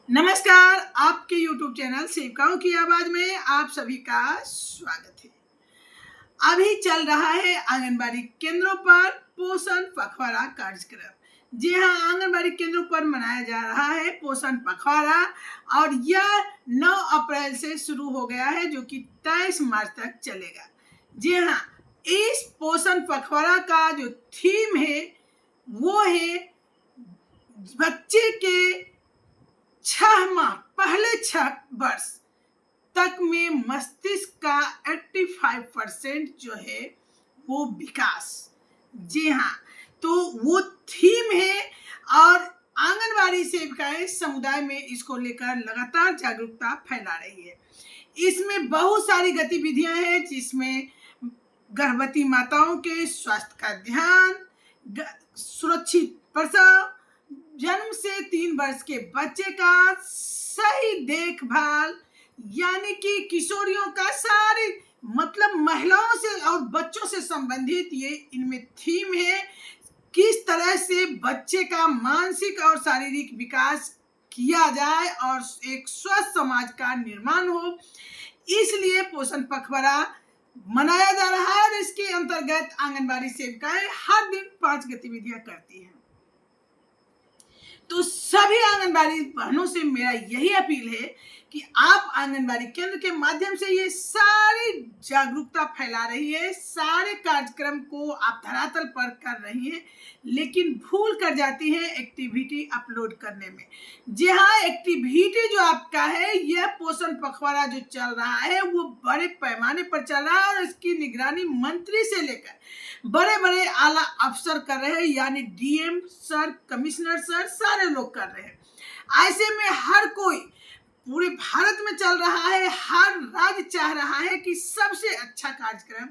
नमस्कार, आपके YouTube channel सेविकाओं की आवाज में आप सभी का स्वागत है। अभी चल रहा है आंगनबाड़ी केंद्रों पर पोषण पखवाड़ा कार्यक्रम। जी हाँ, आंगनबाड़ी केंद्रों पर मनाया जा रहा है पोषण पखवाड़ा और यह 9 अप्रैल से शुरू हो गया है, जो कि 23 मार्च तक चलेगा। जी हाँ, इस पोषण पखवाड़ा का जो थीम है वो है बच्चे के 6 माह पहले 6 वर्ष तक में मस्तिष्क का 85% जो है वो विकास। जी हाँ, तो वो थीम है और आंगनबाड़ी सेविकाएं समुदाय में इसको लेकर लगातार जागरूकता फैला रही है। इसमें बहुत सारी गतिविधियां हैं, जिसमें गर्भवती माताओं के स्वास्थ्य का ध्यान, सुरक्षित प्रसव, जन्म से 3 वर्ष के बच्चे का सही देखभाल, यानी कि किशोरियों का सारी मतलब महिलाओं से और बच्चों से संबंधित ये इनमें थीम है। किस तरह से बच्चे का मानसिक और शारीरिक विकास किया जाए और एक स्वस्थ समाज का निर्माण हो, इसलिए पोषण पखवाड़ा मनाया जा रहा है। और इसके अंतर्गत आंगनबाड़ी सेविकाएं हर दिन 5 गतिविधियां करती हैं। तो सभी आंगनबाड़ी बहनों से मेरा यही अपील है कि आप आंगनबाड़ी केंद्र के माध्यम से ये सारी जागरूकता फैला रही है, सारे कार्यक्रम को आप धरातल पर कर रही हैं, लेकिन भूल कर जाती हैं एक्टिविटी अपलोड करने में। जी हाँ, एक्टिविटी जो आपका है, यह पोषण पखवाड़ा जो चल रहा है वो बड़े पैमाने पर चल रहा है और इसकी निगरानी मंत्री से लेकर बड़े बड़े आला अफसर कर रहे हैं, यानी डीएम सर, कमिश्नर सर, सारे लोग कर रहे हैं। ऐसे में हर कोई पूरे भारत में चल रहा है, हर राज्य चाह रहा है कि सबसे अच्छा कार्यक्रम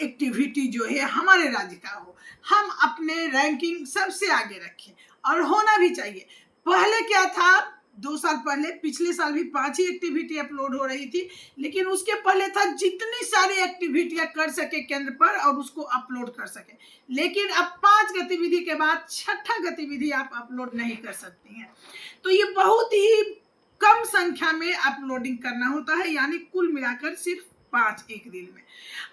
एक्टिविटी जो है हमारे राज्य का हो, हम अपने रैंकिंग सबसे आगे रखें और होना भी चाहिए। पहले क्या था, 2 साल पहले, पिछले साल भी 5 ही एक्टिविटी अपलोड हो रही थी, लेकिन उसके पहले था जितनी सारी एक्टिविटियां कर सके केंद्र पर और उसको अपलोड कर सके। लेकिन अब 5 गतिविधि के बाद 6ठा गतिविधि आप अपलोड नहीं कर सकती हैं। तो ये बहुत ही कम संख्या में अपलोडिंग करना होता है, यानी कुल मिलाकर सिर्फ 5 एक दिन में।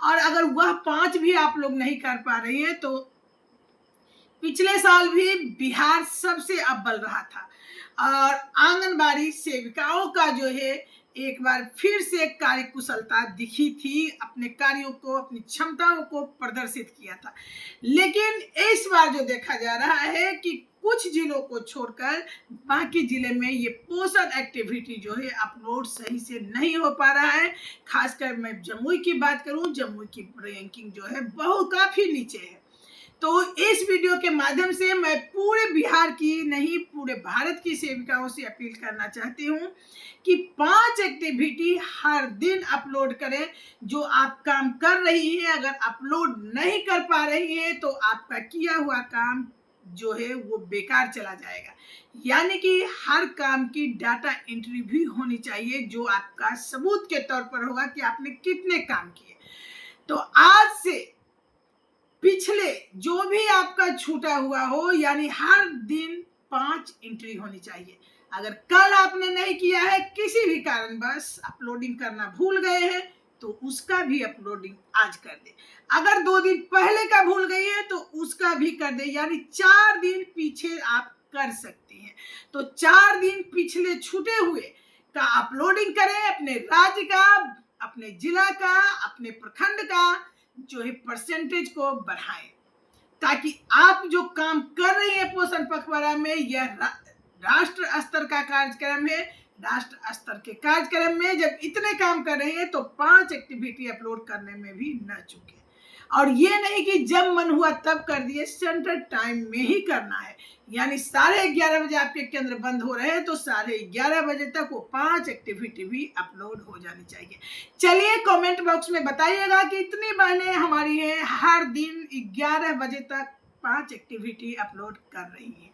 और अगर वह 5 भी आप लोग नहीं कर पा रही हैं, तो पिछले साल भी बिहार सबसे अव्वल रहा था और आंगनबाड़ी सेविकाओं का जो है एक बार फिर से कार्य कुशलता दिखी थी, अपने कार्यों को, अपनी क्षमताओं को प्रदर्शित किया था। लेकिन इस बार जो देखा जा रहा है कि कुछ जिलों को छोड़कर बाकी जिले में ये पोषण एक्टिविटी जो है अपलोड सही से नहीं हो पा रहा है। खासकर मैं जमुई की बात करूं, जमुई की रैंकिंग जो है बहुत काफी नीचे है। तो इस वीडियो के माध्यम से मैं पूरे बिहार की नहीं, पूरे भारत की सेविकाओं से अपील करना चाहती हूँ कि 5 एक्टिविटी हर दिन अपलोड करें। जो आप काम कर रही हैं, अगर अपलोड नहीं कर पा रही हैं, तो आपका किया हुआ काम जो है वो बेकार चला जाएगा। यानी कि हर काम की डाटा एंट्री भी होनी चाहिए, जो आपका सबूत के तौर पर होगा कि आपने कितने काम किए। तो आज से पिछले जो भी आपका छूटा हुआ हो, यानी हर दिन 5 एंट्री होनी चाहिए। अगर कल आपने नहीं किया है, किसी भी कारणवश अपलोडिंग करना भूल गए हैं, तो उसका भी अपलोडिंग आज कर दे। अगर 2 दिन पहले का भूल गई है तो उसका भी कर दे, यानी 4 दिन पीछे आप कर सकती हैं। तो 4 दिन पिछले छूटे हुए का अपलोडिंग करें, अपने राज्य का, अपने जिला का, अपने प्रखंड का जो है परसेंटेज को बढ़ाएं, ताकि आप जो काम कर रही हैं पोषण पखवाड़ा में, यह राष्ट्र स्तर का कार्यक्रम है। राष्ट्र स्तर के कार्यक्रम में जब इतने काम कर रही हैं, तो 5 एक्टिविटी अपलोड करने में भी न चूके। और ये नहीं कि जब मन हुआ तब कर दिए, सेंटर टाइम में ही करना है। यानी 11:30 बजे आपके केंद्र बंद हो रहे हैं, तो 11:30 बजे तक वो 5 एक्टिविटी भी अपलोड हो जानी चाहिए। चलिए कमेंट बॉक्स में बताइएगा कि इतनी बहनें हमारी हैं हर दिन 11 बजे तक 5 एक्टिविटी अपलोड कर रही हैं।